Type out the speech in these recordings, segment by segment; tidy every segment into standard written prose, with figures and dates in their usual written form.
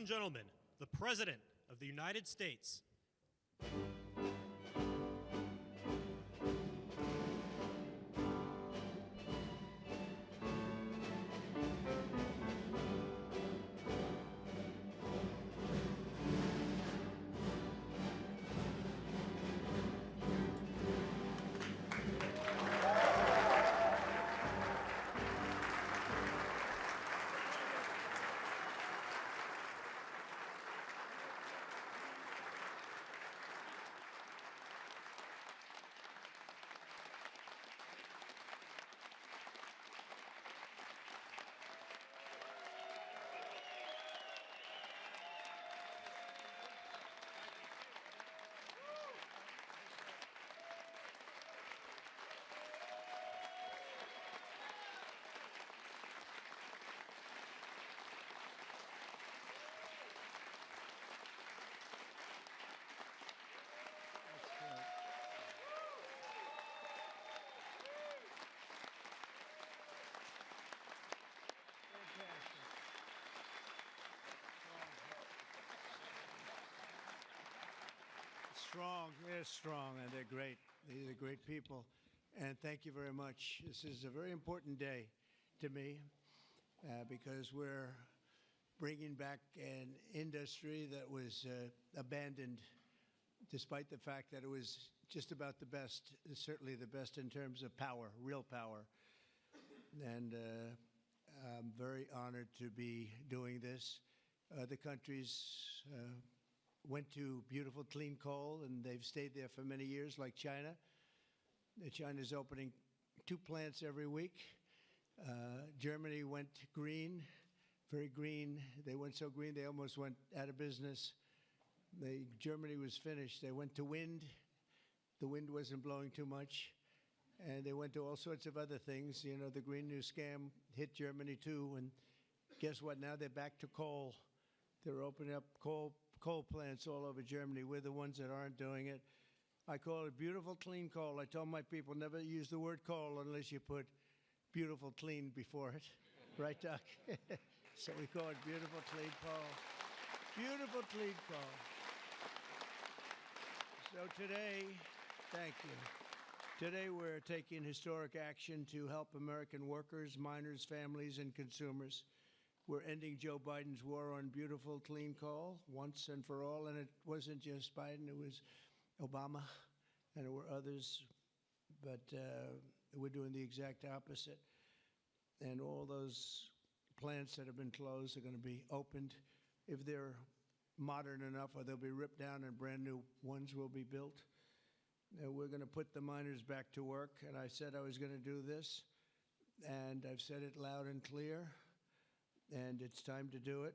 and gentlemen, the President of the United States. Strong, they're strong, and they're great. These are great people, and thank you very much. This is a very important day to me because we're bringing back an industry that was abandoned, despite the fact that it was just about the best, certainly the best in terms of power, real power. And I'm very honored to be doing this. Other countries went to beautiful clean coal, and they've stayed there for many years, like China. China's opening 2 plants every week. Germany went green, very green. They went so green they almost went out of business. Germany was finished. They went to wind. The wind wasn't blowing too much. And they went to all sorts of other things. You know, the Green New Scam hit Germany too. And guess what? Now they're back to coal. They're opening up coal plants all over Germany. We're the ones that aren't doing it. I call it beautiful, clean coal. I told my people never use the word coal unless you put beautiful, clean before it. Right, Doc? So we call it beautiful, clean coal. Beautiful, clean coal. So today, thank you. Today we're taking historic action to help American workers, miners, families, and consumers. We're ending Joe Biden's war on beautiful, clean coal once and for all. And it wasn't just Biden, it was Obama, and there were others. But we're doing the exact opposite. And all those plants that have been closed are going to be opened. If they're modern enough, or they'll be ripped down and brand new ones will be built. And we're going to put the miners back to work. And I said I was going to do this. And I've said it loud and clear. And it's time to do it,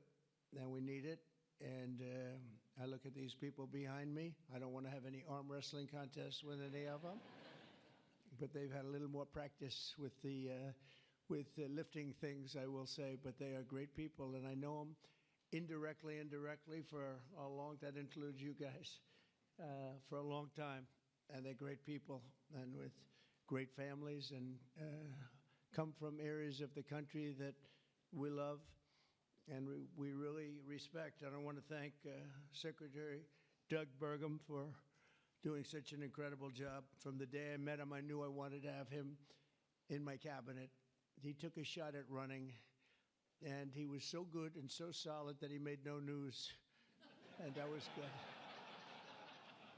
and we need it. And I look at these people behind me. I don't want to have any arm wrestling contests with any of them, but they've had a little more practice with the lifting things, I will say. But they are great people, and I know them indirectly for a long. That includes you guys for a long time, and they're great people and with great families and come from areas of the country that we love and we really respect. And I want to thank Secretary Doug Burgum for doing such an incredible job. From the day I met him, I knew I wanted to have him in my cabinet. He took a shot at running, and he was so good and so solid that he made no news, and that was good.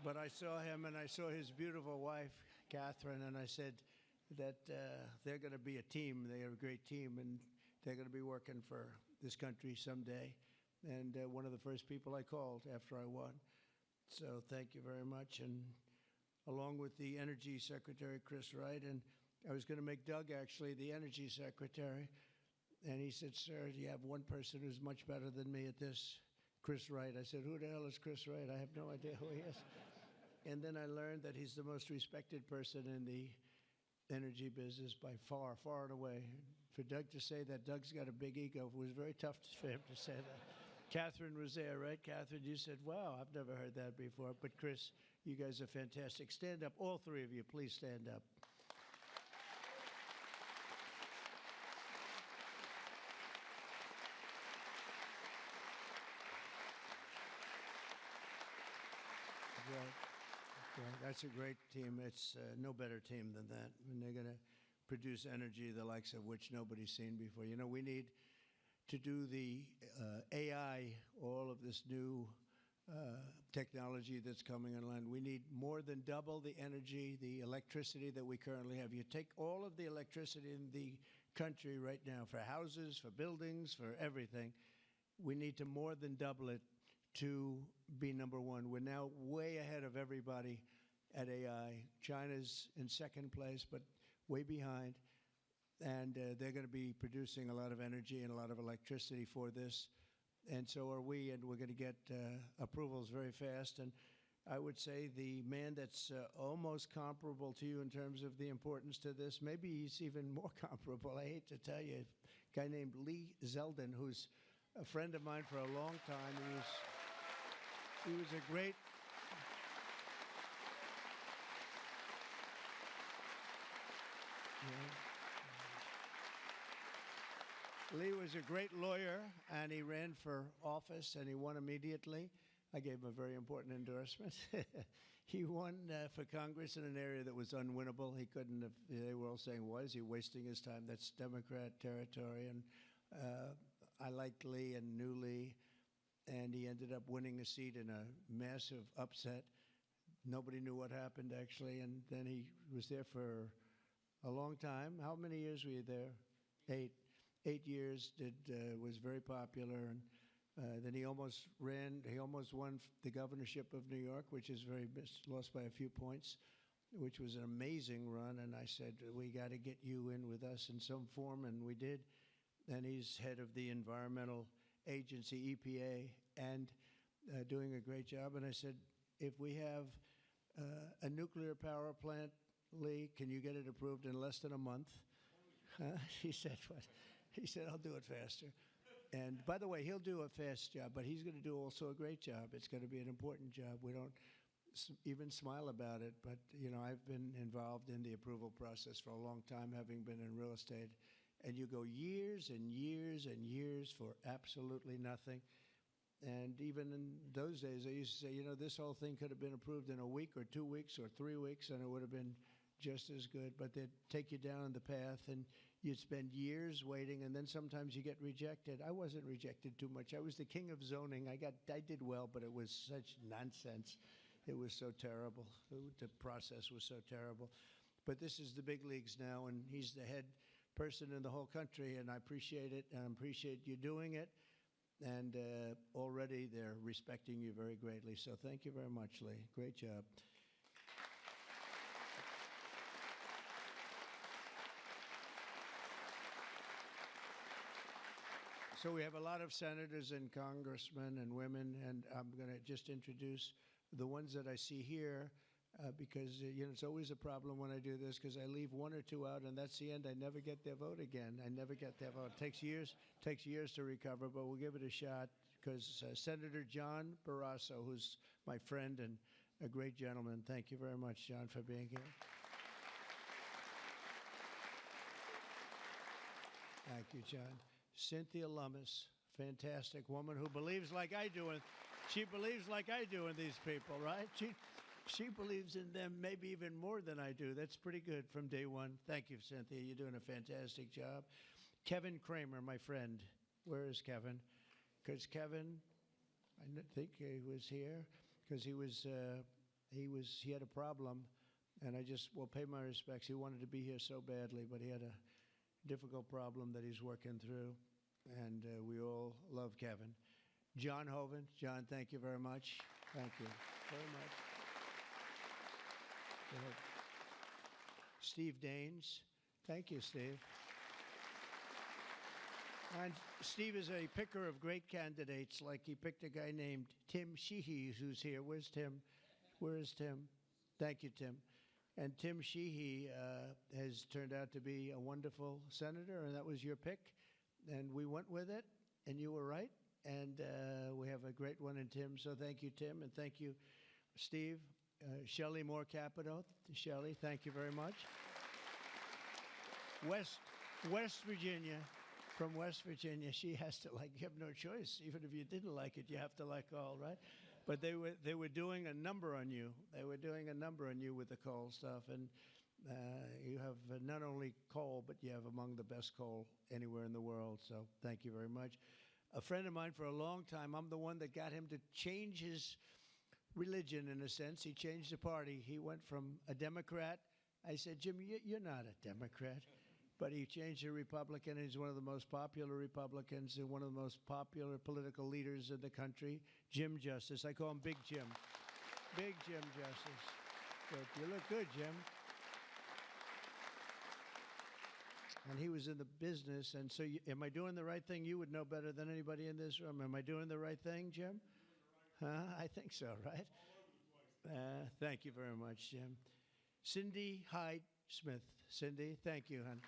But I saw him, and I saw his beautiful wife, Catherine, and I said that they're going to be a team. They are a great team, and they're going to be working for this country someday. And one of the first people I called after I won. So thank you very much. And along with the Energy Secretary, Chris Wright, and I was going to make Doug actually the Energy Secretary. And he said, sir, you have one person who's much better than me at this, Chris Wright. I said, who the hell is Chris Wright? I have no idea who he is. And then I learned that he's the most respected person in the energy business by far, far and away. For Doug to say that, Doug's got a big ego. It was very tough for him to say that. Catherine was there, right? Catherine, you said, wow, I've never heard that before. But Chris, you guys are fantastic. Stand up, all three of you, please stand up. right. Okay, that's a great team. It's no better team than that. And they're going to produce energy the likes of which nobody's seen before. You know, we need to do the AI, all of this new technology that's coming online. We need more than double the energy, the electricity that we currently have. You take all of the electricity in the country right now for houses, for buildings, for everything. We need to more than double it to be number one. We're now way ahead of everybody at AI. China's in second place, but way behind. And they're going to be producing a lot of energy and a lot of electricity for this. And so are we, and we're going to get approvals very fast. And I would say the man that's almost comparable to you in terms of the importance to this, maybe he's even more comparable, I hate to tell you, a guy named Lee Zeldin, who's a friend of mine for a long time. He was a great... Lee was a great lawyer, and he ran for office, and he won immediately. I gave him a very important endorsement. He won for Congress in an area that was unwinnable. He couldn't have, they were all saying, why is he wasting his time? That's Democrat territory. And I liked Lee and knew Lee, and he ended up winning a seat in a massive upset. Nobody knew what happened, actually, and then he was there for a long time. How many years were you there? 8. 8 years, was very popular, and then he almost won the governorship of New York, which is lost by a few points, which was an amazing run, and I said, we got to get you in with us in some form, and we did. And he's head of the environmental agency, EPA, and doing a great job. And I said, if we have a nuclear power plant, Lee, can you get it approved in less than a month? He said, what? He said, I'll do it faster. And by the way, he'll do a fast job, but he's going to do also a great job. It's going to be an important job. We don't even smile about it, but you know, I've been involved in the approval process for a long time, having been in real estate, and you go years and years and years for absolutely nothing. And even in those days, I used to say, you know, this whole thing could have been approved in a week or 2 weeks or 3 weeks, and it would have been just as good, but they'd take you down the path, and you'd spend years waiting, and then sometimes you get rejected. I wasn't rejected too much. I was the king of zoning. I did well, but it was such nonsense. It was so terrible. The process was so terrible. But this is the big leagues now, and he's the head person in the whole country, and I appreciate it, and I appreciate you doing it. And already they're respecting you very greatly. So thank you very much, Lee. Great job. So we have a lot of senators and congressmen and women, and I'm going to just introduce the ones that I see here because, you know, it's always a problem when I do this because I leave 1 or 2 out, and that's the end. I never get their vote again. I never get their vote. It takes years to recover, but we'll give it a shot because Senator John Barrasso, who's my friend and a great gentleman. Thank you very much, John, for being here. Thank you, John. Cynthia Lummis, fantastic woman who believes like I do. She believes like I do in these people, right? She believes in them maybe even more than I do. That's pretty good from day one. Thank you, Cynthia. You're doing a fantastic job. Kevin Kramer, my friend. Where is Kevin? Because Kevin, I think he was here because he had a problem, and I just will pay my respects. He wanted to be here so badly, but he had a difficult problem that he's working through, and we all love Kevin. John Hoven. John, thank you very much. Thank you very much. Steve Daines. Thank you, Steve. And Steve is a picker of great candidates, like he picked a guy named Tim Sheehy, who's here. Where's Tim? Where is Tim? Thank you, Tim. And Tim Sheehy has turned out to be a wonderful senator, and that was your pick. And we went with it, and you were right. And we have a great one in Tim. So thank you, Tim, and thank you, Steve. Shelley Moore Capito. Shelley, thank you very much. West Virginia. From West Virginia, she has to like, you have no choice. Even if you didn't like it, you have to like all, right? But they were doing a number on you. They were doing a number on you with the coal stuff, and you have not only coal, but you have among the best coal anywhere in the world. So thank you very much. A friend of mine for a long time, I'm the one that got him to change his religion in a sense. He changed the party. He went from a Democrat. I said, Jim, you're not a Democrat. But he changed to Republican. He's one of the most popular Republicans and one of the most popular political leaders in the country, Jim Justice. I call him Big Jim. Big Jim Justice. Good. You look good, Jim. And he was in the business. And so am I doing the right thing? You would know better than anybody in this room. Am I doing the right thing, Jim? I think so, right? Thank you very much, Jim. Cindy Hyde Smith. Cindy, thank you, hon.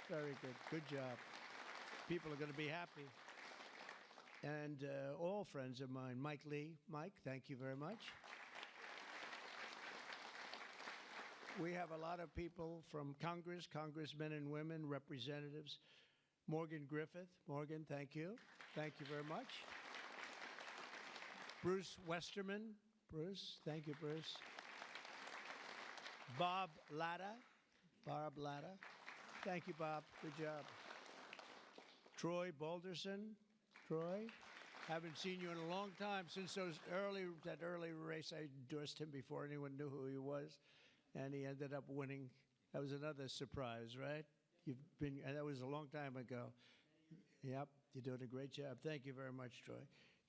Very good. Good job. People are going to be happy. And all friends of mine. Mike Lee. Mike, thank you very much. We have a lot of people from Congress, congressmen and women, representatives. Morgan Griffith. Morgan, thank you. Thank you very much. Bruce Westerman. Bruce, thank you, Bruce. Bob Latta. Bob Latta. Thank you, Bob. Good job. Troy Balderson. Troy, haven't seen you in a long time since that early race. I endorsed him before anyone knew who he was, and he ended up winning. That was another surprise, right? That was a long time ago. Yep, you're doing a great job. Thank you very much, Troy.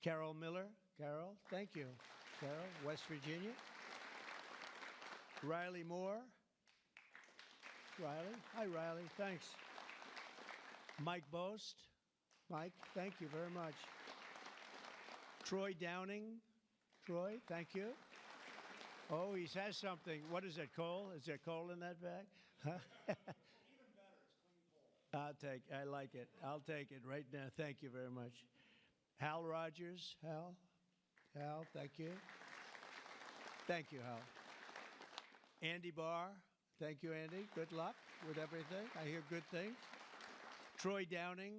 Carol Miller. Carol, thank you. Carol, West Virginia. Riley Moore. Riley. Hi, Riley. Thanks. Mike Boast. Mike, thank you very much. Troy Downing. Troy, thank you. Oh, he has something. What is that, coal? Is there coal in that bag? Huh? Even better, it's clean coal. I like it. I'll take it right now. Thank you very much. Hal Rogers. Hal, thank you. Thank you, Hal. Andy Barr. Thank you, Andy. Good luck with everything. I hear good things. Troy Downing.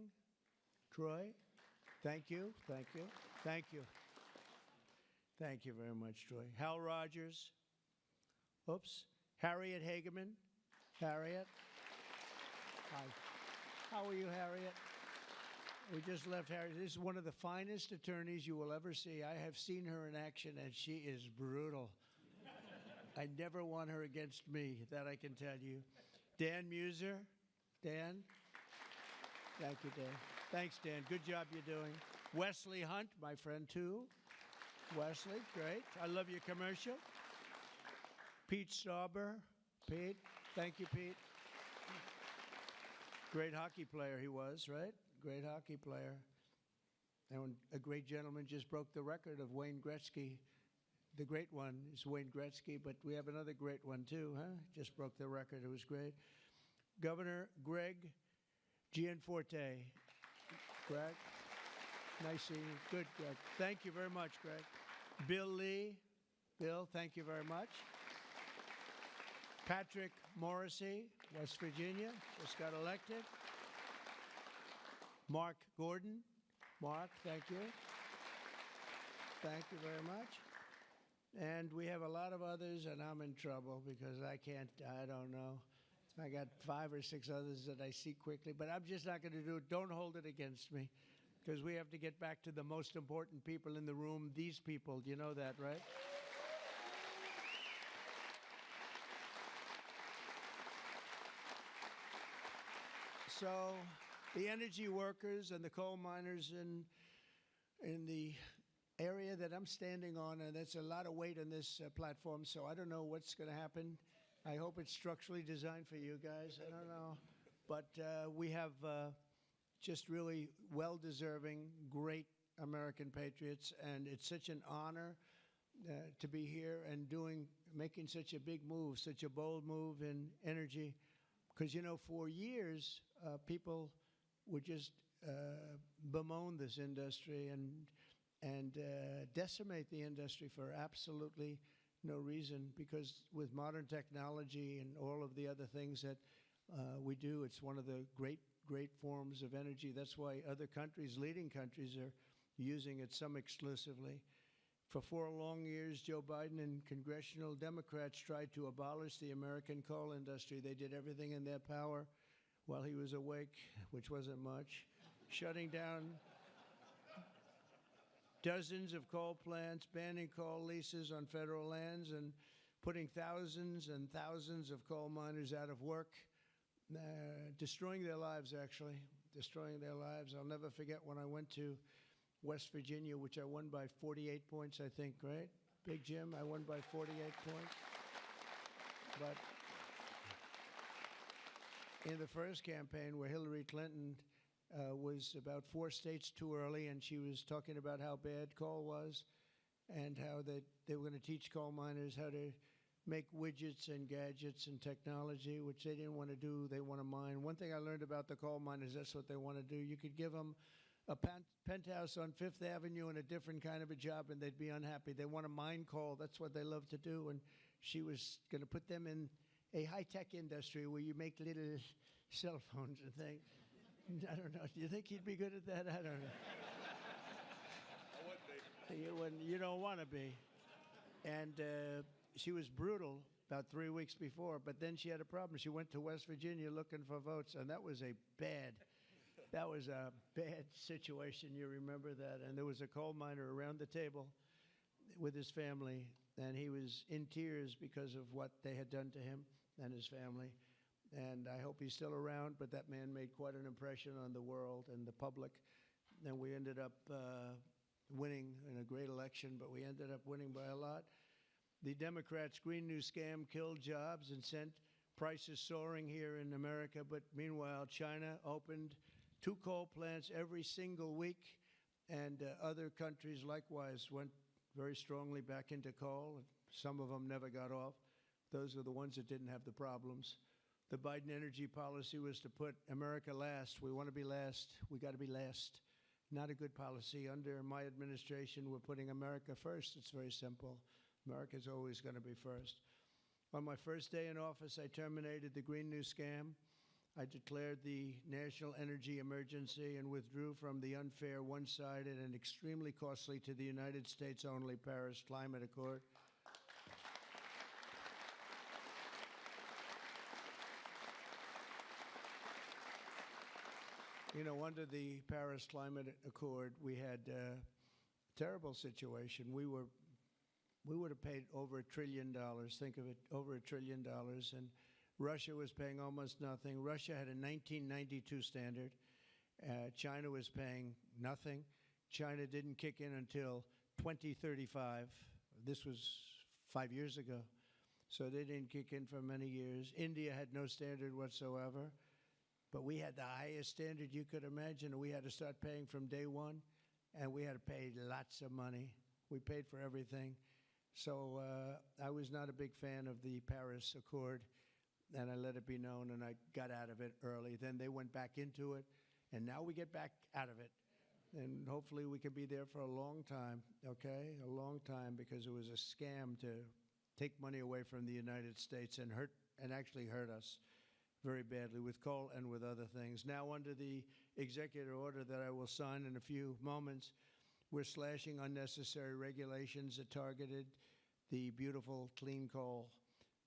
Troy, thank you. Thank you. Thank you. Thank you very much, Troy. Hal Rogers. Oops. Harriet Hageman. Harriet. Hi. How are you, Harriet? We just left Harriet. This is one of the finest attorneys you will ever see. I have seen her in action, and she is brutal. I never want her against me, that I can tell you. Dan Muser. Dan. Thank you, Dan. Thanks, Dan. Good job you're doing. Wesley Hunt, my friend, too. Wesley, great. I love your commercial. Pete Stauber. Pete. Thank you, Pete. Great hockey player he was, right? Great hockey player. And a great gentleman just broke the record of Wayne Gretzky. The great one is Wayne Gretzky, but we have another great one, too, huh? Just broke the record. It was great. Governor Greg Gianforte. Greg, nice seeing you. Good, Greg. Thank you very much, Greg. Bill Lee. Bill, thank you very much. Patrick Morrissey, West Virginia, just got elected. Mark Gordon. Mark, thank you. Thank you very much. And we have a lot of others, and I'm in trouble because I don't know. I got 5 or 6 others that I see quickly, but I'm just not going to do it. Don't hold it against me because we have to get back to the most important people in the room, these people. You know that, right? So the energy workers and the coal miners in the area that I'm standing on, and that's a lot of weight on this platform, so I don't know what's going to happen. I hope it's structurally designed for you guys. I don't know. But we have just really well-deserving, great American patriots, and it's such an honor to be here and making such a big move, such a bold move in energy. Because, you know, for years, people would just bemoan this industry and decimate the industry for absolutely no reason, because with modern technology and all of the other things that we do, it's one of the great forms of energy. That's why other countries, leading countries, are using it, some exclusively. For 4 long years, Joe Biden and congressional Democrats tried to abolish the American coal industry. They did everything in their power while he was awake, which wasn't much, shutting down dozens of coal plants, banning coal leases on federal lands, and putting thousands and thousands of coal miners out of work, destroying their lives, actually, destroying their lives. I'll never forget when I went to West Virginia, which I won by 48 points, I think, right? Big Jim, I won by 48 points. But in the first campaign where Hillary Clinton was about 4 states too early, and she was talking about how bad coal was and how they were going to teach coal miners how to make widgets and gadgets and technology, which they didn't want to do. They want to mine. One thing I learned about the coal miners, that's what they want to do. You could give them a penthouse on Fifth Avenue and a different kind of a job, and they'd be unhappy. They want to mine coal. That's what they love to do. And she was going to put them in a high-tech industry where you make little cell phones and things. I don't know. Do you think he'd be good at that? I don't know. I would be. You don't want to be. And she was brutal about 3 weeks before, but then she had a problem. She went to West Virginia looking for votes, and that was a bad situation. You remember that? And there was a coal miner around the table with his family, and he was in tears because of what they had done to him and his family. And I hope he's still around, but that man made quite an impression on the world and the public. And we ended up winning in a great election, but we ended up winning by a lot. The Democrats' Green New Scam killed jobs and sent prices soaring here in America. But meanwhile, China opened 2 coal plants every single week, and other countries likewise went very strongly back into coal. Some of them never got off. Those are the ones that didn't have the problems. The Biden energy policy was to put America last. We want to be last. We got to be last. Not a good policy. Under my administration, we're putting America first. It's very simple. America's always going to be first. On my first day in office, I terminated the Green New Scam. I declared the national energy emergency and withdrew from the unfair, one-sided, and extremely costly to the United States only Paris Climate Accord. You know, under the Paris Climate Accord, we had a terrible situation. We would have paid over $1 trillion. Think of it, over $1 trillion. And Russia was paying almost nothing. Russia had a 1992 standard. China was paying nothing. China didn't kick in until 2035. This was 5 years ago. So they didn't kick in for many years. India had no standard whatsoever. But we had the highest standard you could imagine, and we had to start paying from day one, and we had to pay lots of money. We paid for everything. So I was not a big fan of the Paris Accord, and I let it be known, and I got out of it early. Then they went back into it, and now we get back out of it. And hopefully we can be there for a long time, okay? A long time, because it was a scam to take money away from the United States and actually hurt us very badly with coal and with other things. Now, under the executive order that I will sign in a few moments, we're slashing unnecessary regulations that targeted the beautiful clean coal.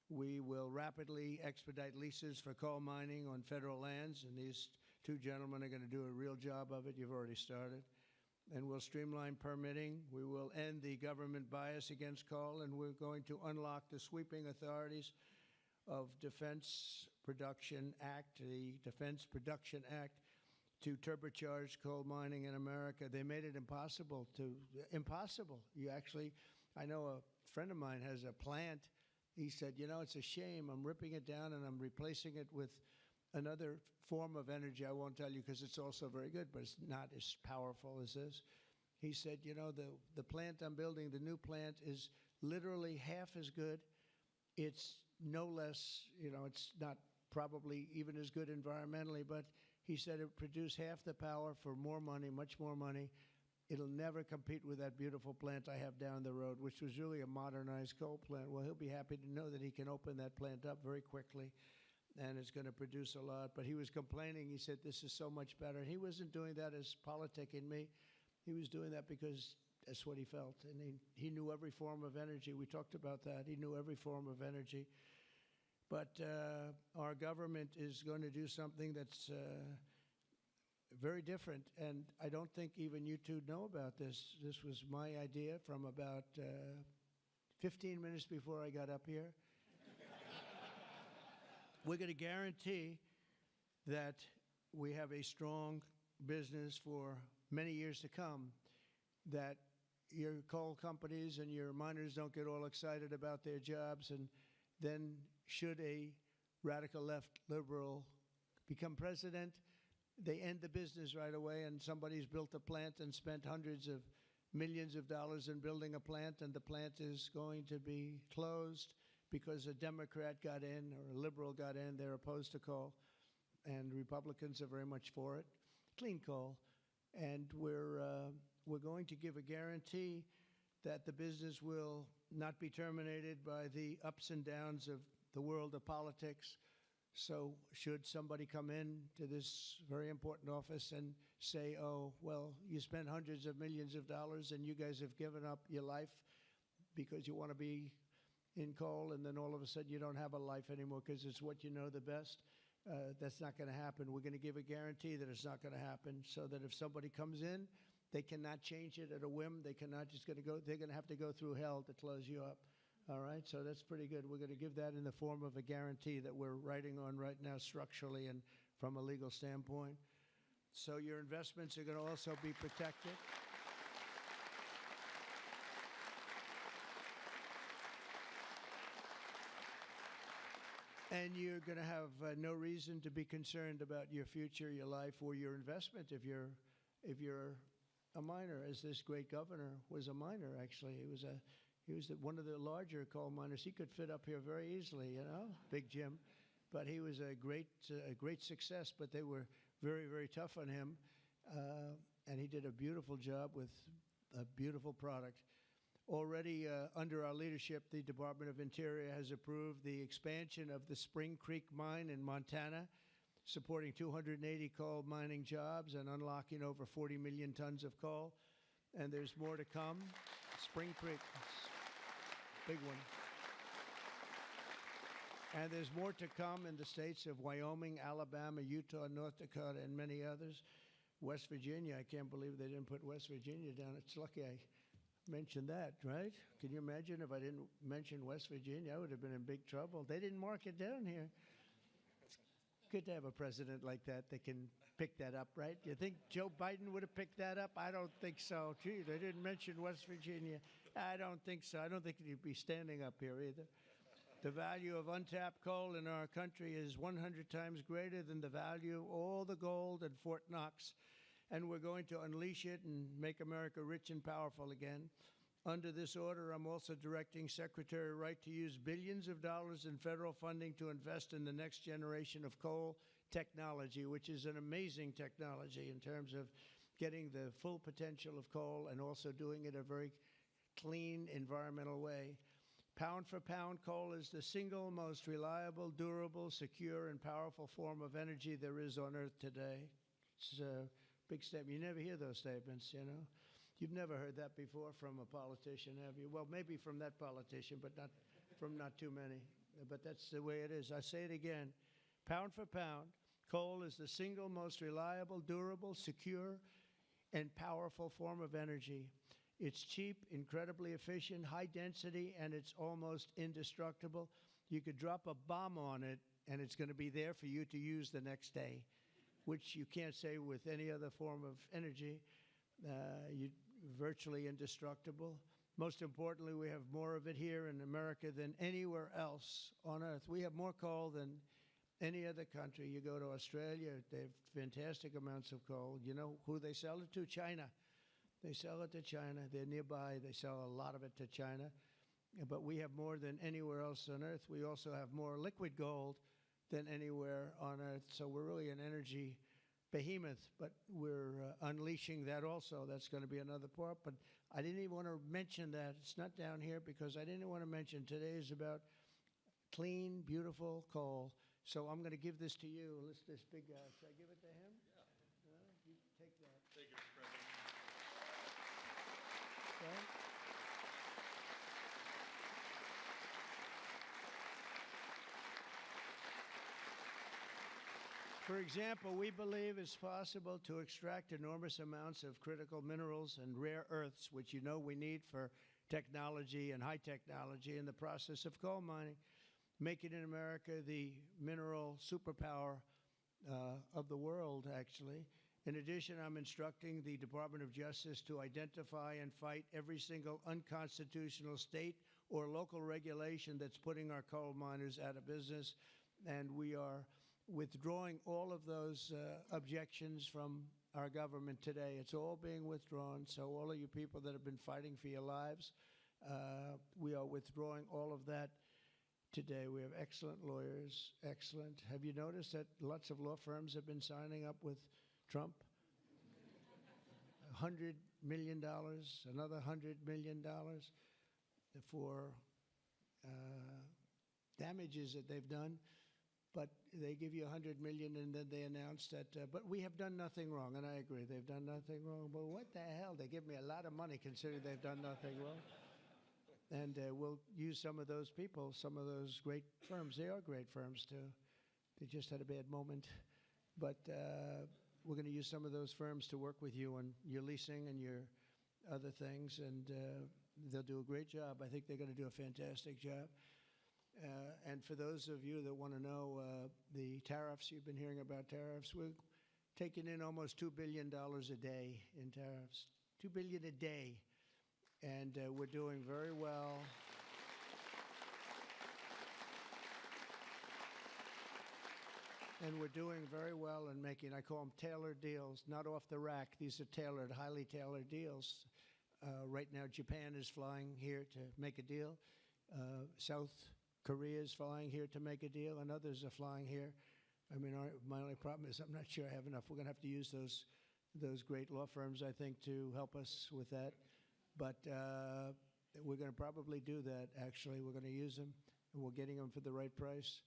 We will rapidly expedite leases for coal mining on federal lands, and these 2 gentlemen are going to do a real job of it. You've already started. And we'll streamline permitting. We will end the government bias against coal, and we're going to unlock the sweeping authorities of Defense Production Act, the Defense Production Act, to turbocharge coal mining in America. They made it impossible. You actually, I know a friend of mine has a plant. He said, you know, it's a shame. I'm ripping it down and I'm replacing it with another form of energy. I won't tell you because it's also very good, but it's not as powerful as this. He said, you know, the plant I'm building, the new plant, is literally half as good. It's no less, you know, it's not probably even as good environmentally, but he said it produced half the power for more money, much more money. It'll never compete with that beautiful plant I have down the road, which was really a modernized coal plant. Well, he'll be happy to know that he can open that plant up very quickly, and it's going to produce a lot. But he was complaining. He said, this is so much better. He wasn't doing that as politicking me. He was doing that because That's what he felt. And he knew every form of energy. We talked about that. He knew every form of energy. But our government is going to do something that's very different. And I don't think even you two know about this. This was my idea from about 15 minutes before I got up here. We're going to guarantee that we have a strong business for many years to come, that your coal companies and your miners don't get all excited about their jobs, and then should a radical left liberal become president, they end the business right away, and somebody's built a plant and spent hundreds of millions of dollars in building a plant, and the plant is going to be closed because a Democrat got in or a liberal got in. They're opposed to coal, and Republicans are very much for it. Clean coal. And we're going to give a guarantee that the business will not be terminated by the ups and downs of the world of politics. So should somebody come in to this very important office and say, oh, well, you spent hundreds of millions of dollars and you guys have given up your life because you want to be in coal, and then all of a sudden you don't have a life anymore because it's what you know the best. That's not going to happen. We're going to give a guarantee that it's not going to happen, so that if somebody comes in, they cannot change it at a whim. They cannot just going to go. They're going to have to go through hell to close you up. All right, so that's pretty good. We're going to give that in the form of a guarantee that we're writing on right now structurally and from a legal standpoint. So your investments are going to also be protected. And you're going to have no reason to be concerned about your future, your life, or your investment if you're a miner, as this great governor was a miner. Actually, he was one of the larger coal miners. He could fit up here very easily, you know, Big Jim. But he was a great success. But they were very, very tough on him, and he did a beautiful job with a beautiful product. Already under our leadership, the Department of Interior has approved the expansion of the Spring Creek mine in Montana, supporting 280 coal mining jobs and unlocking over 40 million tons of coal. And there's more to come. Spring Creek, big one. And there's more to come in the states of Wyoming, Alabama, Utah, North Dakota, and many others. West Virginia, I can't believe they didn't put West Virginia down. It's lucky I mentioned that, right? Can you imagine if I didn't mention West Virginia? I would have been in big trouble. They didn't mark it down here. It's good to have a president like that can pick that up, right? You think Joe Biden would have picked that up? I don't think so. Gee, they didn't mention West Virginia. I don't think so. I don't think he'd be standing up here either. The value of untapped coal in our country is 100 times greater than the value of all the gold in Fort Knox. And we're going to unleash it and make America rich and powerful again. Under this order, I'm also directing Secretary Wright to use billions of dollars in federal funding to invest in the next generation of coal technology, which is an amazing technology in terms of getting the full potential of coal and also doing it a very clean, environmental way. Pound for pound, coal is the single most reliable, durable, secure, and powerful form of energy there is on Earth today. It's big statement. You never hear those statements, you know. You've never heard that before from a politician, have you? Well, maybe from that politician, but not too many. But that's the way it is. I say it again. Pound for pound, coal is the single most reliable, durable, secure, and powerful form of energy. It's cheap, incredibly efficient, high density, and it's almost indestructible. You could drop a bomb on it, and it's going to be there for you to use the next day, which you can't say with any other form of energy. You're virtually indestructible. Most importantly, we have more of it here in America than anywhere else on Earth. We have more coal than any other country. You go to Australia, they have fantastic amounts of coal. You know who they sell it to? China. They sell it to China. They're nearby. They sell a lot of it to China. But we have more than anywhere else on Earth. We also have more liquid gold than anywhere on Earth. So we're really an energy behemoth, but we're unleashing that also. That's going to be another part. But I didn't even want to mention that. It's not down here because I didn't want to mention today is about clean, beautiful coal. So I'm going to give this to you. This big guy. Should I give it to him? Yeah. You take that. Thank you, Mr. President. right? For example, we believe it's possible to extract enormous amounts of critical minerals and rare earths, which you know we need for technology and high technology in the process of coal mining, making in America the mineral superpower of the world, actually. In addition, I'm instructing the Department of Justice to identify and fight every single unconstitutional state or local regulation that's putting our coal miners out of business. And we are withdrawing all of those objections from our government today. It's all being withdrawn. So all of you people that have been fighting for your lives, we are withdrawing all of that today. We have excellent lawyers, excellent. Have you noticed that lots of law firms have been signing up with Trump? $100 million, another $100 million for damages that they've done. But they give you $100 million and then they announce that, but we have done nothing wrong. And I agree, they've done nothing wrong. But what the hell? They give me a lot of money considering they've done nothing wrong. And we'll use some of those people, some of those great firms. They are great firms too. They just had a bad moment. But we're going to use some of those firms to work with you on your leasing and your other things. And they'll do a great job. I think they're going to do a fantastic job. And for those of you that want to know the tariffs, you've been hearing about tariffs, we're taking in almost $2 billion a day in tariffs. $2 billion a day. And we're doing very well. And we're doing very well in making, I call them tailored deals, not off the rack. These are tailored, highly tailored deals. Right now, Japan is flying here to make a deal. South Korea is flying here to make a deal, and others are flying here. I mean, my only problem is I'm not sure I have enough. We're going to have to use those great law firms, I think, to help us with that. But we're going to probably do that, actually. We're going to use them, and we're getting them for the right price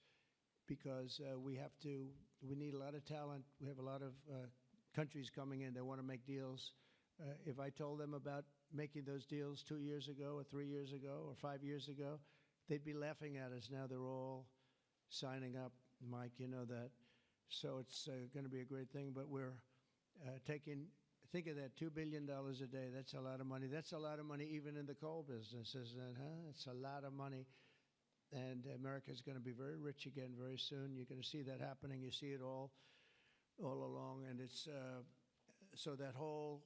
because we need a lot of talent. We have a lot of countries coming in. They want to make deals. If I told them about making those deals 2 years ago or 3 years ago or 5 years ago, they'd be laughing at us. Now they're all signing up. Mike, you know that. So it's going to be a great thing. But we're think of that, $2 billion a day. That's a lot of money. That's a lot of money even in the coal business, isn't it? Huh? It's a lot of money. And America's going to be very rich again very soon. You're going to see that happening. You see it all along. And it's so that whole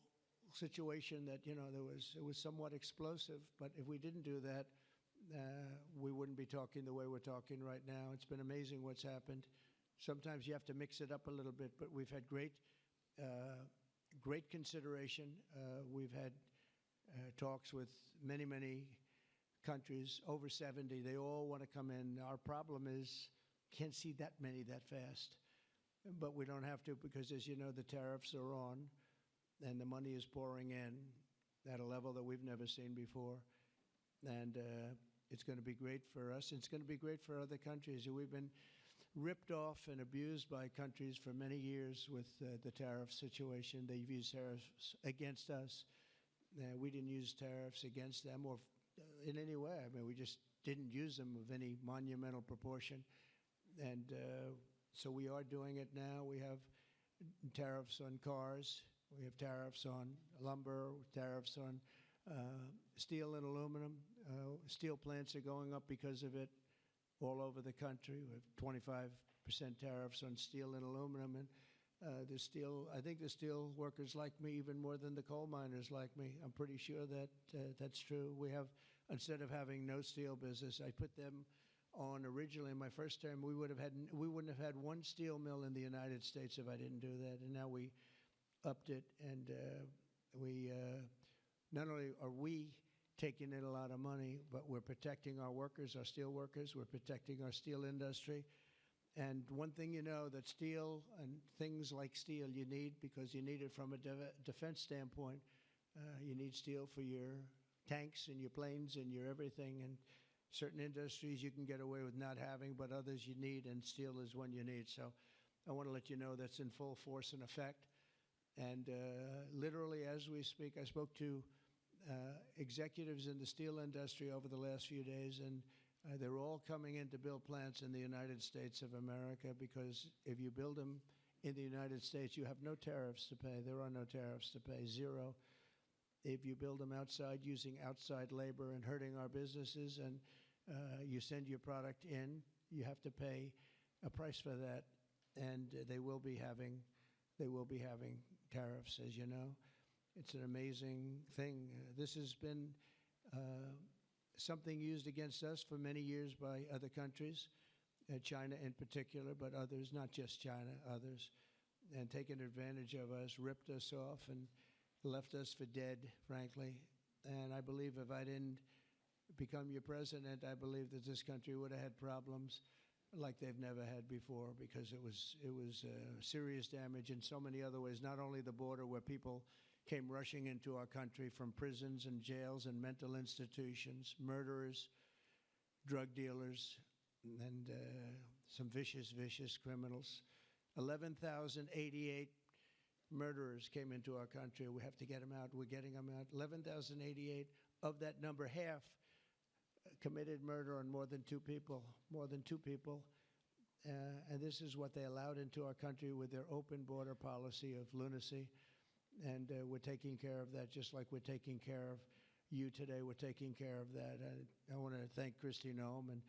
situation that, you know, it was somewhat explosive. But if we didn't do that, we wouldn't be talking the way we're talking right now. It's been amazing what's happened. Sometimes you have to mix it up a little bit, but we've had great consideration. We've had talks with many, many countries, over 70. They all want to come in. Our problem is can't see that many that fast. But we don't have to because, as you know, the tariffs are on and the money is pouring in at a level that we've never seen before. And it's going to be great for us. It's going to be great for other countries. We've been ripped off and abused by countries for many years with the tariff situation. They've used tariffs against us. We didn't use tariffs against them or in any way. I mean, we just didn't use them of any monumental proportion. And so we are doing it now. We have tariffs on cars. We have tariffs on lumber, tariffs on steel and aluminum. Steel plants are going up because of it all over the country. We have 25% tariffs on steel and aluminum. And I think the steel workers like me even more than the coal miners like me. I'm pretty sure that that's true. We have, instead of having no steel business, I put them on originally in my first term. We wouldn't have had one steel mill in the United States if I didn't do that. And now we upped it, and we not only are we taking in a lot of money, but we're protecting our workers, our steel workers. We're protecting our steel industry. And one thing you know, that steel and things like steel you need because you need it from a defense standpoint. You need steel for your tanks and your planes and your everything. And certain industries you can get away with not having, but others you need, and steel is one you need. So I want to let you know that's in full force and effect. And literally as we speak, I spoke to executives in the steel industry over the last few days, and they're all coming in to build plants in the United States of America, because if you build them in the United States, you have no tariffs to pay. There are no tariffs to pay, zero. If you build them outside using outside labor and hurting our businesses, and you send your product in, you have to pay a price for that, and they will be having tariffs, as you know. It's an amazing thing. This has been something used against us for many years by other countries, China in particular, but others, not just China, others, and taken advantage of us, ripped us off, and left us for dead, frankly. And I believe if I didn't become your president, I believe that this country would have had problems like they've never had before, because it was serious damage in so many other ways, not only the border, where people came rushing into our country from prisons and jails and mental institutions, murderers, drug dealers, and some vicious, vicious criminals. 11,088 murderers came into our country. We have to get them out. We're getting them out. 11,088. Of that number, half committed murder on more than two people, and this is what they allowed into our country with their open border policy of lunacy. And we're taking care of that, just like we're taking care of you today. We're taking care of that. I want to thank Kristi Noem and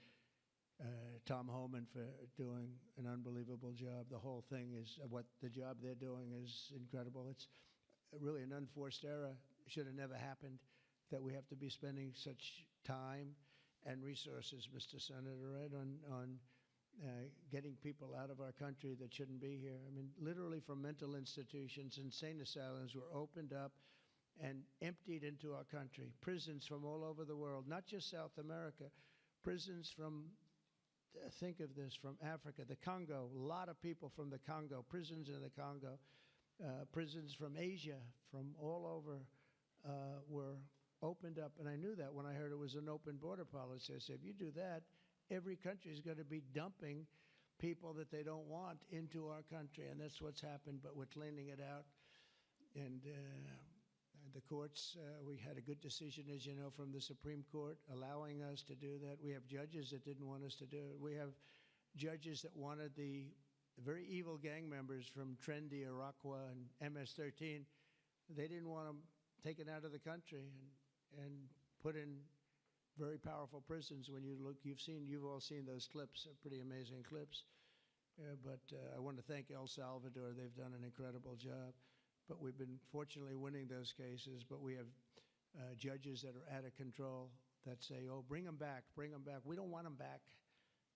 Tom Homan for doing an unbelievable job. The whole thing is, the job they're doing is incredible. It's really an unforced error. It should have never happened, that we have to be spending such time and resources, Mr. Senator, right, on getting people out of our country that shouldn't be here. I mean, literally from mental institutions, insane asylums were opened up and emptied into our country. Prisons from all over the world, not just South America, prisons from, think of this, from Africa, the Congo, a lot of people from the Congo, prisons in the Congo, prisons from Asia, from all over, were opened up. And I knew that when I heard it was an open border policy. I said, if you do that, every country is going to be dumping people that they don't want into our country, and that's what's happened, but we're cleaning it out. And the courts, we had a good decision, as you know, from the Supreme Court, allowing us to do that. We have judges that didn't want us to do it. We have judges that wanted the very evil gang members from Trendy, Iroquois, and MS-13. They didn't want them taken out of the country and put in very powerful prisons. When you look, you've all seen those clips, pretty amazing clips. But I want to thank El Salvador. They've done an incredible job. But we've been fortunately winning those cases. But we have judges that are out of control that say, oh, bring them back, bring them back. We don't want them back.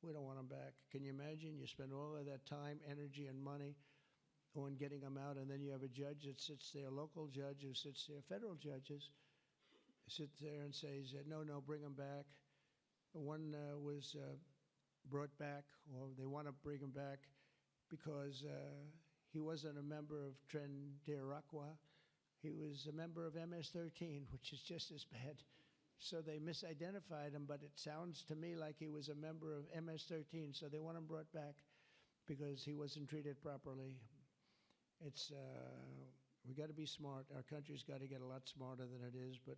We don't want them back. Can you imagine? You spend all of that time, energy, and money on getting them out, and then you have a judge that sits there, a local judge who sits there, federal judges, sit there and says, no, bring them back. One was brought back, or they want to bring him back because he wasn't a member of Tren de Aragua. He was a member of MS-13, which is just as bad. So they misidentified him, but it sounds to me like he was a member of MS-13, so they want him brought back because he wasn't treated properly. It's we got to be smart. Our country's got to get a lot smarter than it is, but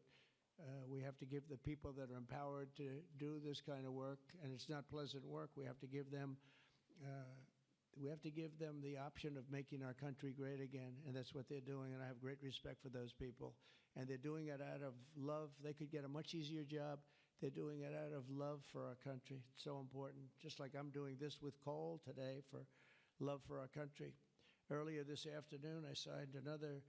we have to give the people that are empowered to do this kind of work, and it's not pleasant work. We have to give them the option of making our country great again, and that's what they're doing, and I have great respect for those people. And they're doing it out of love. They could get a much easier job. They're doing it out of love for our country. It's so important, just like I'm doing this with coal today for love for our country. Earlier this afternoon, I signed another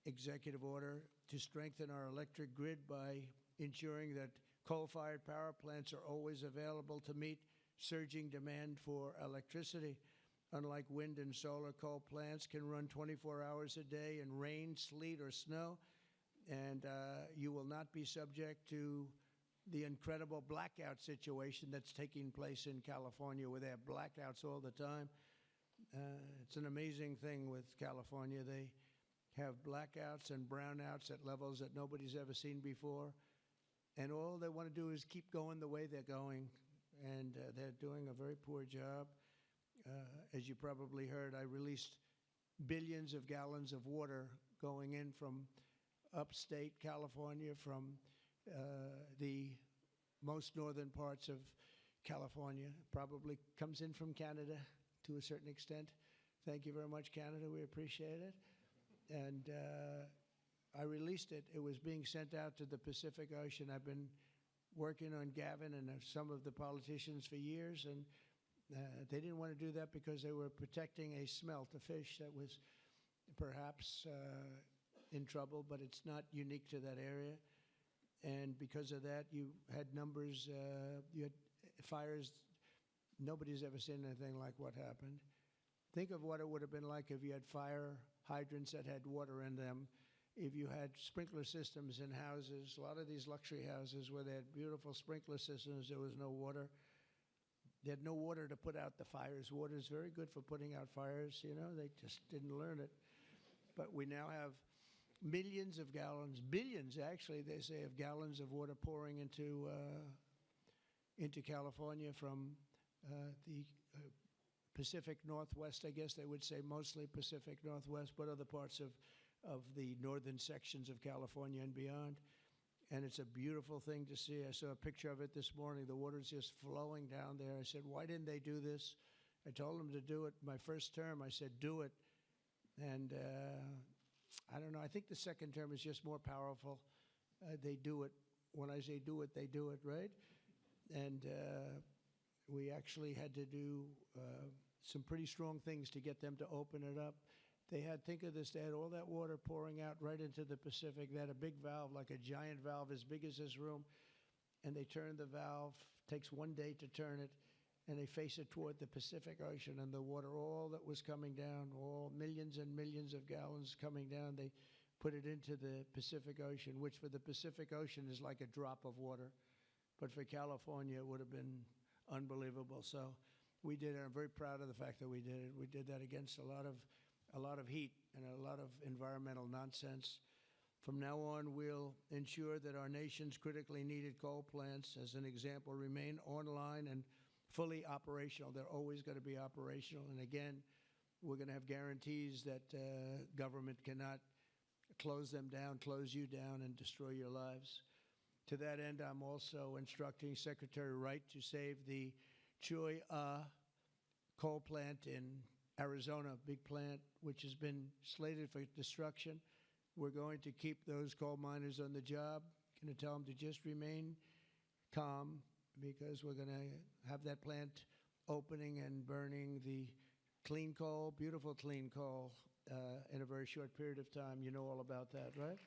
executive order to strengthen our electric grid by ensuring that coal-fired power plants are always available to meet surging demand for electricity. Unlike wind and solar, coal plants can run 24 hours a day in rain, sleet, or snow, and you will not be subject to the incredible blackout situation that's taking place in California, where they have blackouts all the time. It's an amazing thing with California. They have blackouts and brownouts at levels that nobody's ever seen before. And all they want to do is keep going the way they're going. And they're doing a very poor job. As you probably heard, I released billions of gallons of water going in from upstate California, from the most northern parts of California, probably comes in from Canada to a certain extent. Thank you very much, Canada. We appreciate it. And I released it. It was being sent out to the Pacific Ocean. I've been working on Gavin and some of the politicians for years, and they didn't want to do that because they were protecting a smelt, a fish that was perhaps in trouble, but it's not unique to that area. And because of that, you had numbers, you had fires. Nobody's ever seen anything like what happened. Think of what it would have been like if you had fire hydrants that had water in them, if you had sprinkler systems in houses. A lot of these luxury houses where they had beautiful sprinkler systems, there was no water. They had no water to put out the fires. Water is very good for putting out fires, you know. They just didn't learn it. But we now have millions of gallons, billions actually, they say, of gallons of water pouring into California from the Pacific Northwest, I guess they would say, mostly Pacific Northwest, but other parts of the northern sections of California and beyond. And it's a beautiful thing to see. I saw a picture of it this morning. The water's just flowing down there. I said, why didn't they do this? I told them to do it. My first term, I said, do it. And I don't know. I think the second term is just more powerful. They do it. When I say do it, they do it, right? And we actually had to do some pretty strong things to get them to open it up. They had, think of this, they had all that water pouring out right into the Pacific. They had a big valve, like a giant valve as big as this room, and they turned the valve. Takes 1 day to turn it, and they face it toward the Pacific Ocean, and the water, all that was coming down, all millions and millions of gallons coming down, they put it into the Pacific Ocean, which for the Pacific Ocean is like a drop of water. But for California, it would have been unbelievable. So we did it. I'm very proud of the fact that we did it. We did that against a lot of heat and a lot of environmental nonsense. From now on, we'll ensure that our nation's critically needed coal plants, as an example, remain online and fully operational. They're always going to be operational. And again, we're going to have guarantees that government cannot close them down, close you down, and destroy your lives. To that end, I'm also instructing Secretary Wright to save the Choi coal plant in Arizona, big plant, which has been slated for destruction. We're going to keep those coal miners on the job. Going to tell them to just remain calm, because we're going to have that plant opening and burning the clean coal, beautiful clean coal, in a very short period of time. You know all about that, right?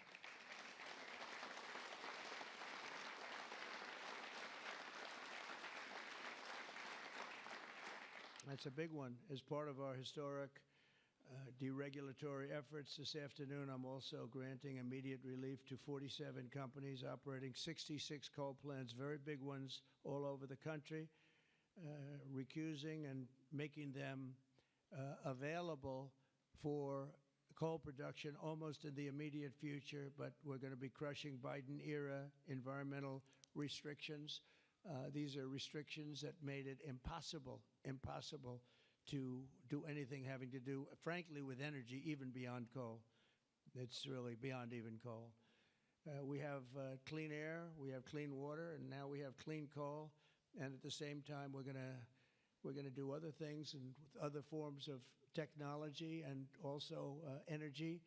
That's a big one. As part of our historic deregulatory efforts this afternoon, I'm also granting immediate relief to 47 companies operating 66 coal plants, very big ones all over the country, recusing and making them available for coal production almost in the immediate future. But we're going to be crushing Biden-era environmental restrictions. These are restrictions that made it impossible to do anything having to do, frankly, with energy, even beyond coal. It's really beyond even coal. We have clean air, we have clean water, and now we have clean coal. And at the same time, we're gonna do other things and other forms of technology and also energy,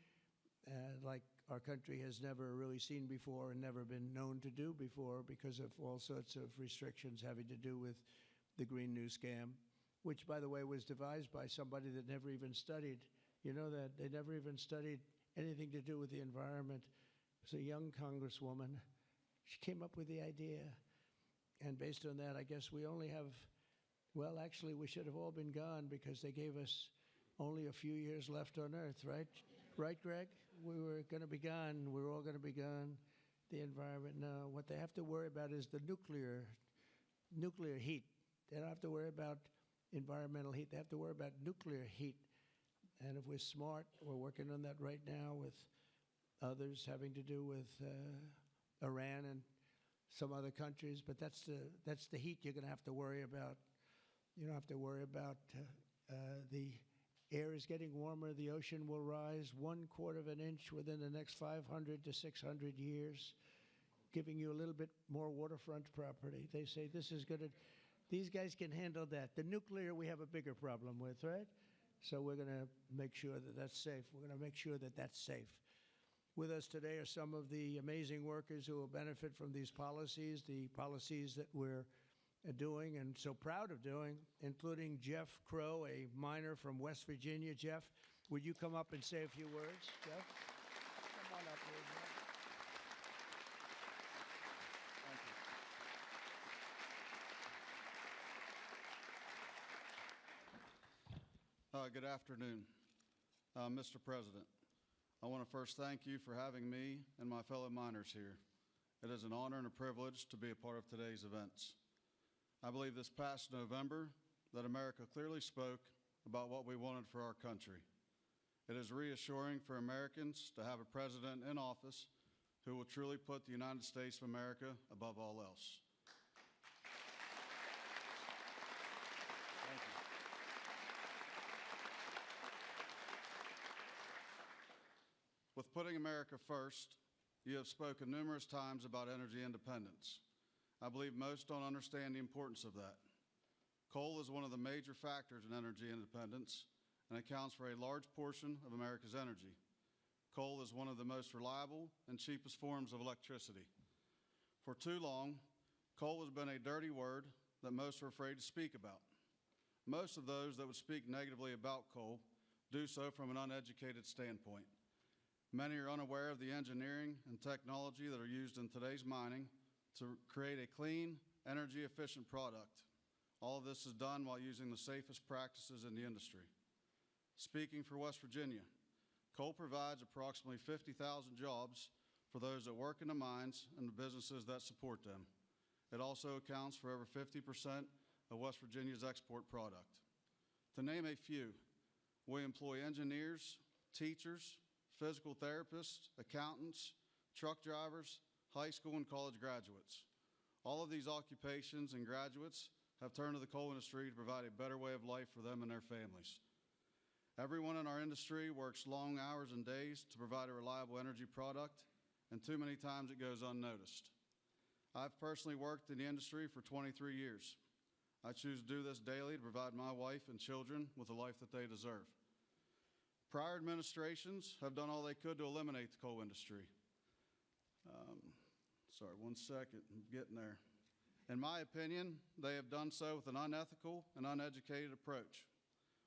like our country has never really seen before and never been known to do before, because of all sorts of restrictions having to do with the Green New Scam, which, by the way, was devised by somebody that never even studied. You know that? They never even studied anything to do with the environment. It was a young congresswoman. She came up with the idea. And based on that, I guess we only have, well, actually, we should have all been gone, because they gave us only a few years left on Earth, right? Right, Greg? We were going to be gone. We were all going to be gone. The environment, no. What they have to worry about is the nuclear heat. They don't have to worry about environmental heat. They have to worry about nuclear heat. And if we're smart, we're working on that right now with others having to do with Iran and some other countries. But that's the heat you're going to have to worry about. You don't have to worry about the Air is getting warmer. The ocean will rise 1/4 of an inch within the next 500 to 600 years, giving you a little bit more waterfront property. They say this is going to, these guys can handle that. The nuclear we have a bigger problem with, right? So we're going to make sure that that's safe. We're going to make sure that that's safe. With us today are some of the amazing workers who will benefit from these policies, the policies that we're doing and so proud of doing, including Jeff Crow, a miner from West Virginia. Jeff, would you come up and say a few words? Jeff? Come on up here, Jeff. Thank you. Good afternoon, Mr. President. I want to first thank you for having me and my fellow miners here. It is an honor and a privilege to be a part of today's events. I believe this past November that America clearly spoke about what we wanted for our country. It is reassuring for Americans to have a president in office who will truly put the United States of America above all else. Thank you. With putting America first, you have spoken numerous times about energy independence. I believe most don't understand the importance of that. Coal is one of the major factors in energy independence and accounts for a large portion of America's energy. Coal is one of the most reliable and cheapest forms of electricity. For too long, coal has been a dirty word that most are afraid to speak about. Most of those that would speak negatively about coal do so from an uneducated standpoint. Many are unaware of the engineering and technology that are used in today's mining to create a clean, energy-efficient product. All of this is done while using the safest practices in the industry. Speaking for West Virginia, coal provides approximately 50,000 jobs for those that work in the mines and the businesses that support them. It also accounts for over 50% of West Virginia's export product. To name a few, we employ engineers, teachers, physical therapists, accountants, truck drivers, high school and college graduates. All of these occupations and graduates have turned to the coal industry to provide a better way of life for them and their families. Everyone in our industry works long hours and days to provide a reliable energy product, and too many times it goes unnoticed. I've personally worked in the industry for 23 years. I choose to do this daily to provide my wife and children with the life that they deserve. Prior administrations have done all they could to eliminate the coal industry. Sorry, 1 second, I'm getting there. In my opinion, they have done so with an unethical and uneducated approach.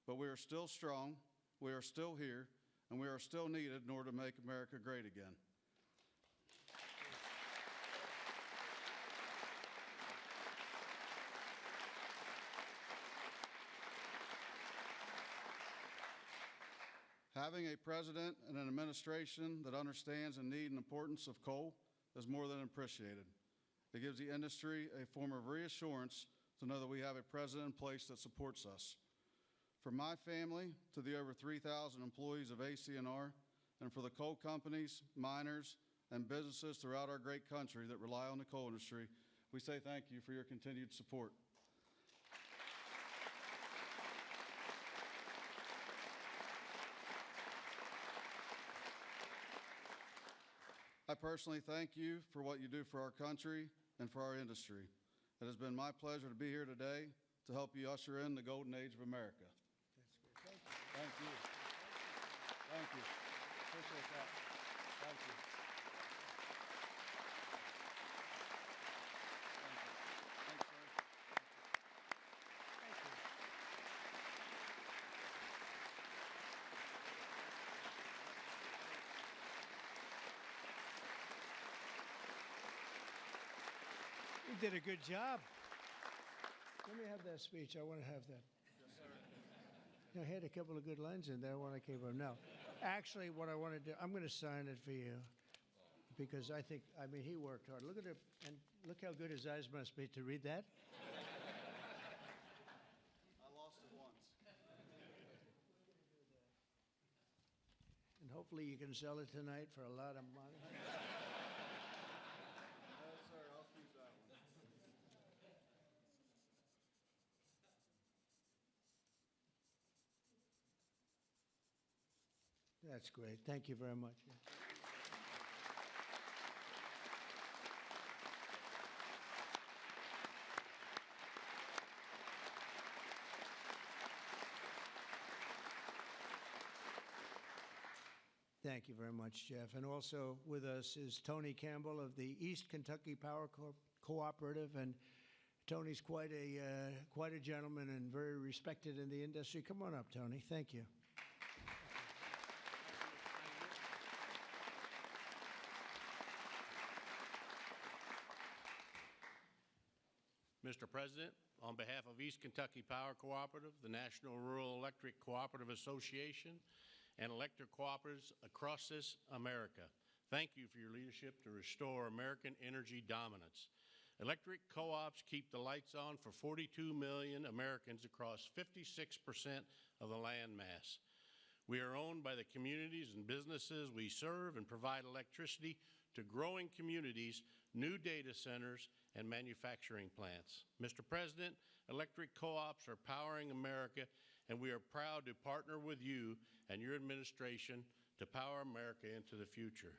But we are still strong, we are still here, and we are still needed in order to make America great again. Having a president and an administration that understands the need and importance of coal is more than appreciated. It gives the industry a form of reassurance to know that we have a president in place that supports us. From my family to the over 3,000 employees of ACNR, and for the coal companies, miners, and businesses throughout our great country that rely on the coal industry, we say thank you for your continued support. I personally thank you for what you do for our country and for our industry. It has been my pleasure to be here today to help you usher in the golden age of America. That's good. Thank you. Thank you. Appreciate that. Thank you. Thanks, sir. Thank you. You did a good job. Let me have that speech. I want to have that. I had a couple of good lines in there when I came up. No, actually, what I want to do, I'm going to sign it for you because I think, I mean, he worked hard. Look at it, and look how good his eyes must be to read that. I lost it once. And hopefully you can sell it tonight for a lot of money. Yes, sir. I'll keep that one. That's great. Thank you very much. Thank you very much, Jeff. And also with us is Tony Campbell of the East Kentucky Power Cooperative. And Tony's quite a gentleman and very respected in the industry. Come on up, Tony. Thank you. Mr. President, on behalf of East Kentucky Power Cooperative, the National Rural Electric Cooperative Association, and electric cooperatives across this America, thank you for your leadership to restore American energy dominance. Electric co-ops keep the lights on for 42 million Americans across 56% of the land mass. We are owned by the communities and businesses we serve and provide electricity to growing communities, new data centers, and manufacturing plants. Mr. President, electric co-ops are powering America, and we are proud to partner with you and your administration to power America into the future.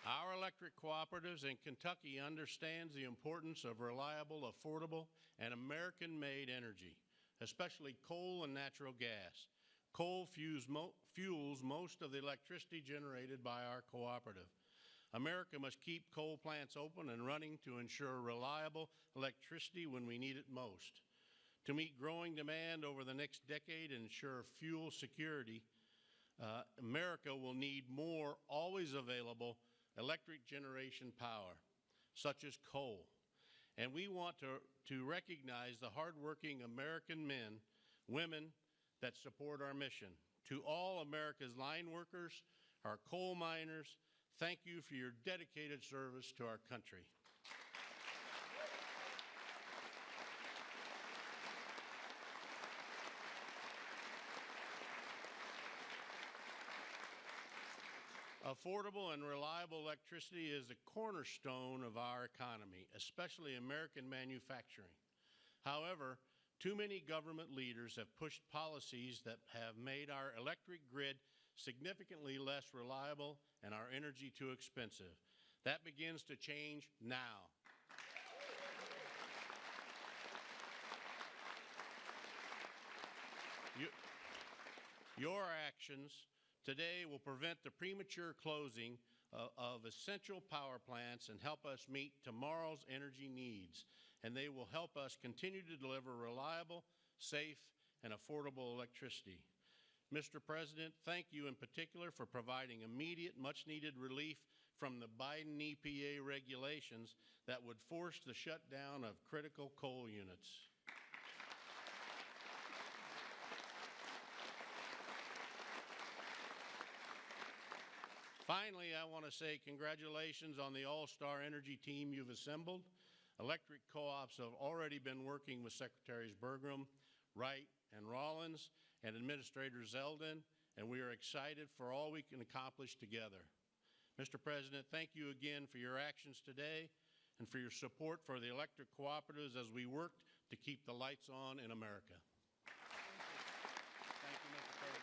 Our electric cooperatives in Kentucky understands the importance of reliable, affordable, and American-made energy, especially coal and natural gas. Coal fuels most of the electricity generated by our cooperative. America must keep coal plants open and running to ensure reliable electricity when we need it most. To meet growing demand over the next decade and ensure fuel security, America will need more always available electric generation power, such as coal. And we want to recognize the hardworking American men, women that support our mission. To all America's line workers, our coal miners, thank you for your dedicated service to our country. Affordable and reliable electricity is the cornerstone of our economy, especially American manufacturing. However, too many government leaders have pushed policies that have made our electric grid significantly less reliable and our energy too expensive. That begins to change now. Your actions today will prevent the premature closing of essential power plants and help us meet tomorrow's energy needs. And they will help us continue to deliver reliable, safe, and affordable electricity. Mr. President, thank you in particular for providing immediate, much-needed relief from the Biden EPA regulations that would force the shutdown of critical coal units. Finally, I want to say congratulations on the all-star energy team you've assembled. Electric co-ops have already been working with Secretaries Burgum, Wright, and Rollins, and Administrator Zeldin, and we are excited for all we can accomplish together. Mr. President, thank you again for your actions today and for your support for the electric cooperatives as we work to keep the lights on in America. Thank you, Mr. President.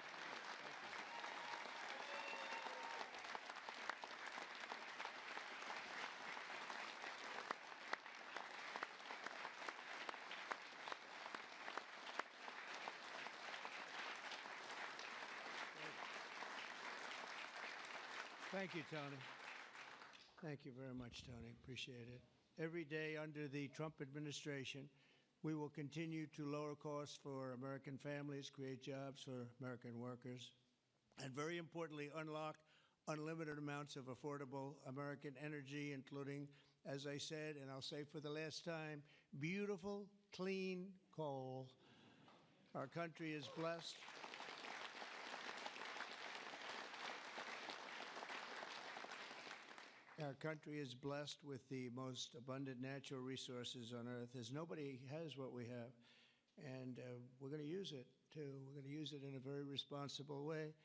Thank you, Tony. Thank you very much, Tony. Appreciate it. Every day under the Trump administration, we will continue to lower costs for American families, create jobs for American workers, and very importantly, unlock unlimited amounts of affordable American energy, including, as I said, and I'll say for the last time, beautiful, clean coal. Our country is blessed. Our country is blessed with the most abundant natural resources on earth, as nobody has what we have. And we're going to use it, too. We're going to use it in a very responsible way.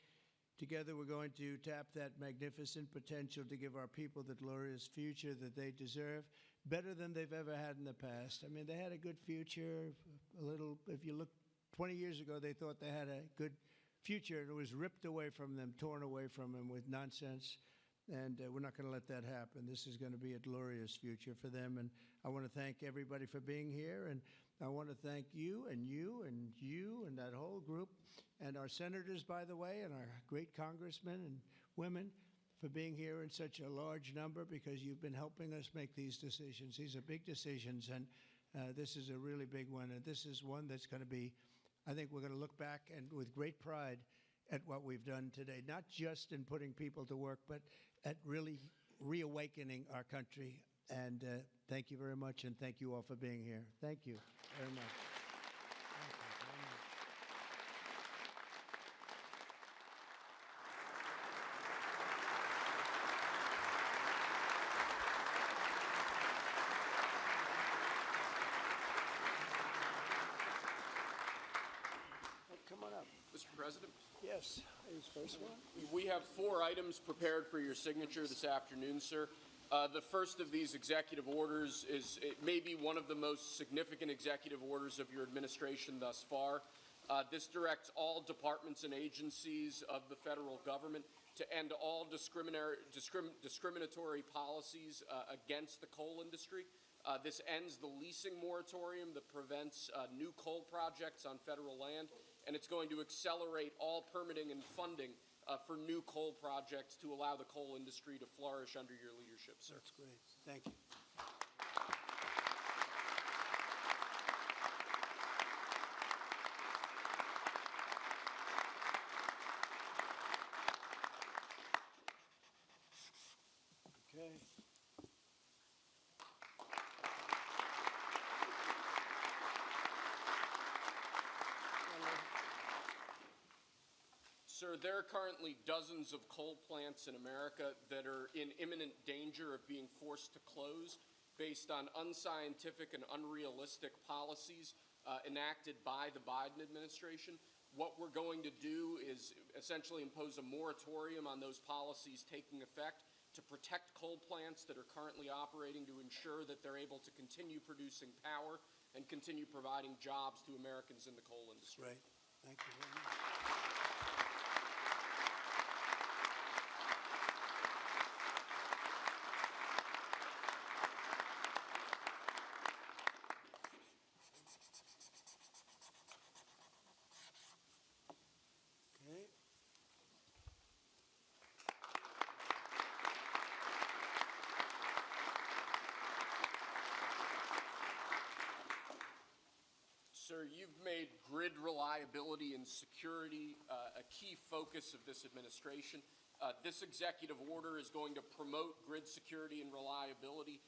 Together, we're going to tap that magnificent potential to give our people the glorious future that they deserve. better than they've ever had in the past. I mean, they had a good future. A little, if you look 20 years ago, they thought they had a good future, and it was ripped away from them, torn away from them with nonsense. And we're not going to let that happen. This is going to be a glorious future for them. And I want to thank everybody for being here. And I want to thank you and you and you and that whole group and our senators, by the way, and our great congressmen and women for being here in such a large number, because you've been helping us make these decisions. These are big decisions, and this is a really big one. And this is one that's going to be, I think we're going to look back and with great pride at what we've done today, not just in putting people to work, but at really reawakening our country. And thank you very much, and thank you all for being here. Thank you very much. Come on up. Mr. President, Yes, who's first one? we have 4 items prepared for your signature this afternoon, sir. The first of these executive orders it may be one of the most significant executive orders of your administration thus far. This directs all departments and agencies of the federal government to end all discriminatory policies against the coal industry. This ends the leasing moratorium that prevents new coal projects on federal land, and it's going to accelerate all permitting and funding for new coal projects to allow the coal industry to flourish under your leadership, sir. That's great. Thank you. Okay. Sir, there are currently dozens of coal plants in America that are in imminent danger of being forced to close based on unscientific and unrealistic policies enacted by the Biden administration. What we're going to do is essentially impose a moratorium on those policies taking effect to protect coal plants that are currently operating, to ensure that they're able to continue producing power and continue providing jobs to Americans in the coal industry. Great. Thank you very much. Okay. Sir, you've made grid reliability and security a key focus of this administration. This executive order is going to promote grid security and reliability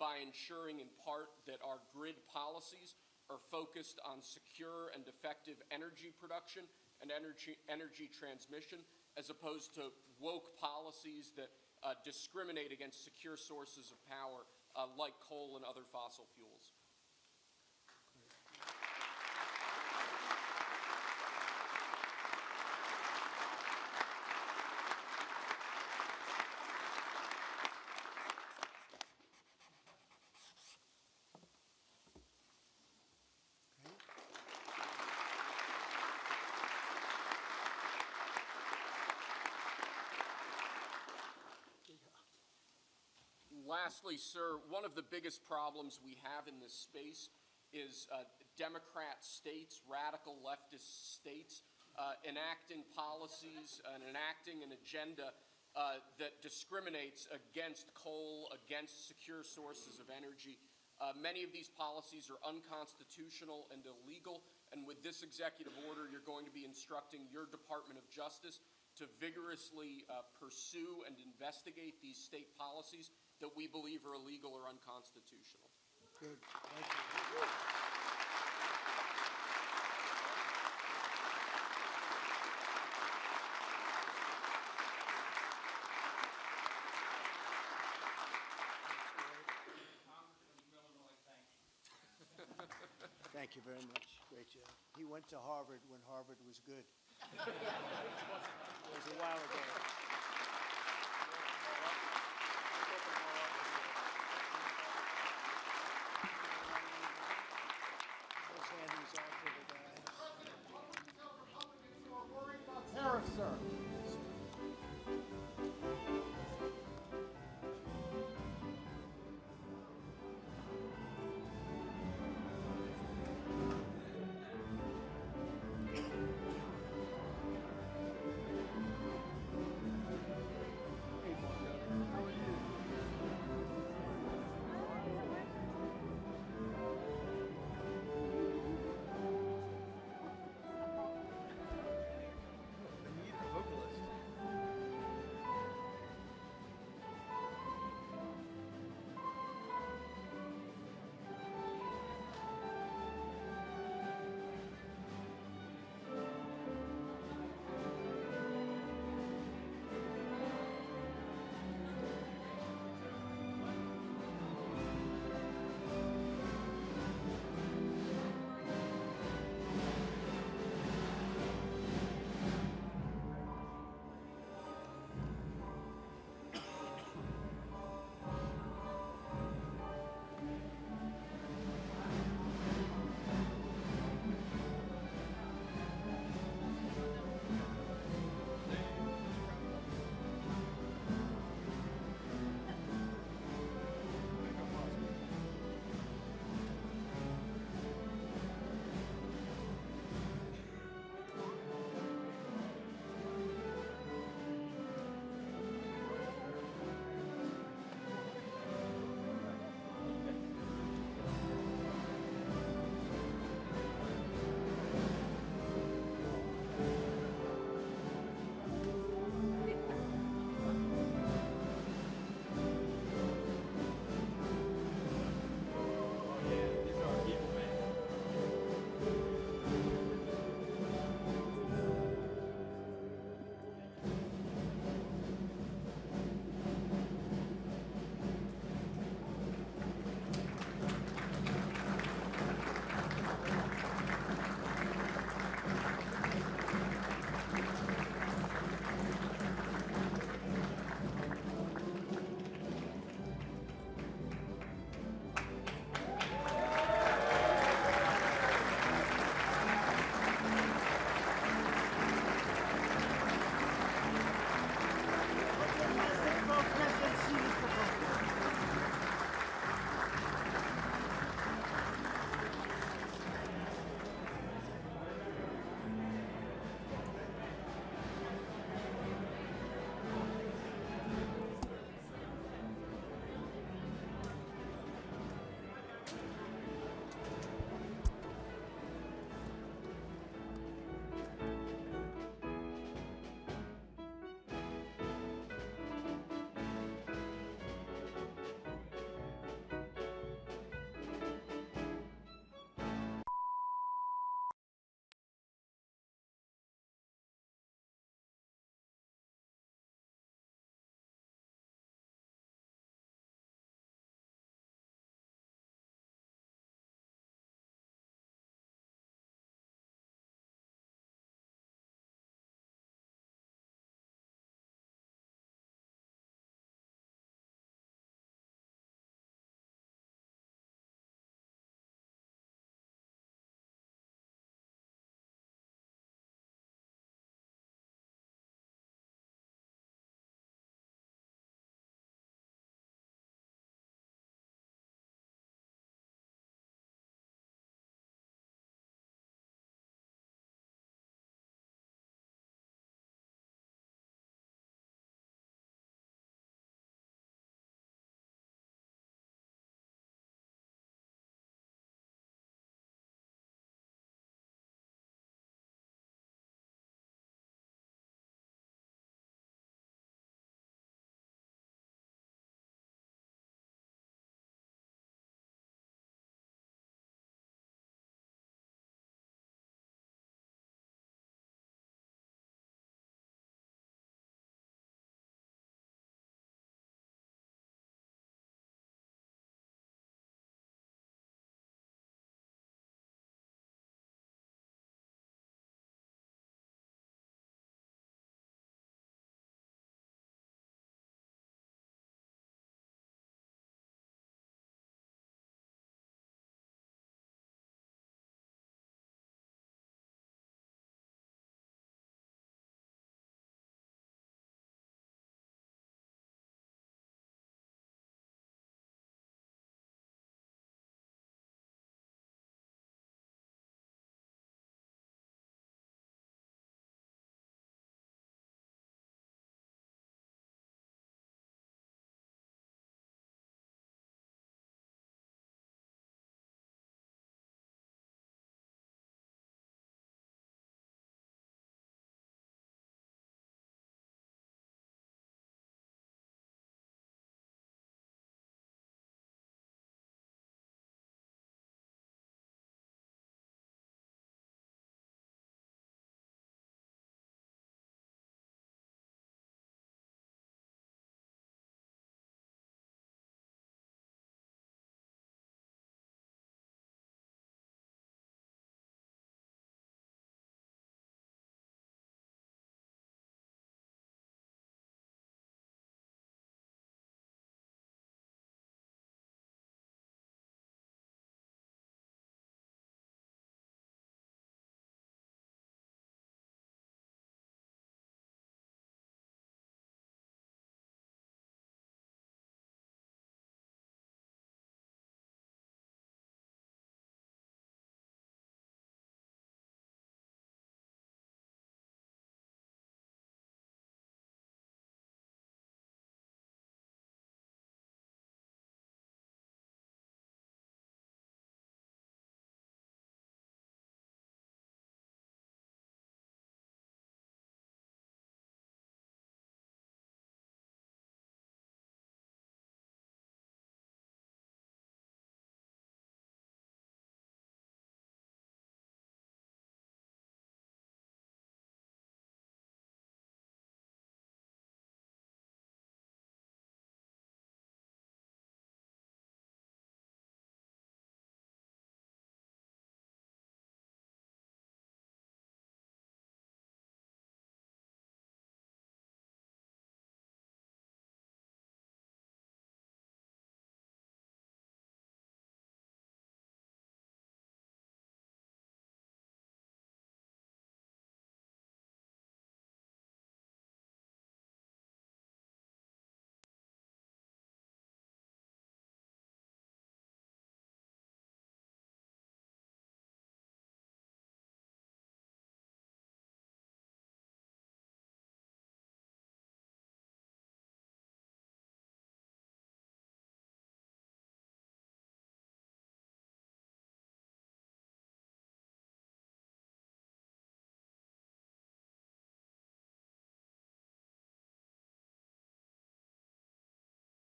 by ensuring in part that our grid policies are focused on secure and effective energy production and energy transmission, as opposed to woke policies that discriminate against secure sources of power like coal and other fossil fuels. Lastly, sir, one of the biggest problems we have in this space is Democrat states, radical leftist states, enacting policies and enacting an agenda that discriminates against coal, against secure sources of energy. Many of these policies are unconstitutional and illegal, and with this executive order, you're going to be instructing your Department of Justice to vigorously pursue and investigate these state policies that we believe are illegal or unconstitutional. Good. Thank you. Thank you very much. Great job. He went to Harvard when Harvard was good. It was a while ago.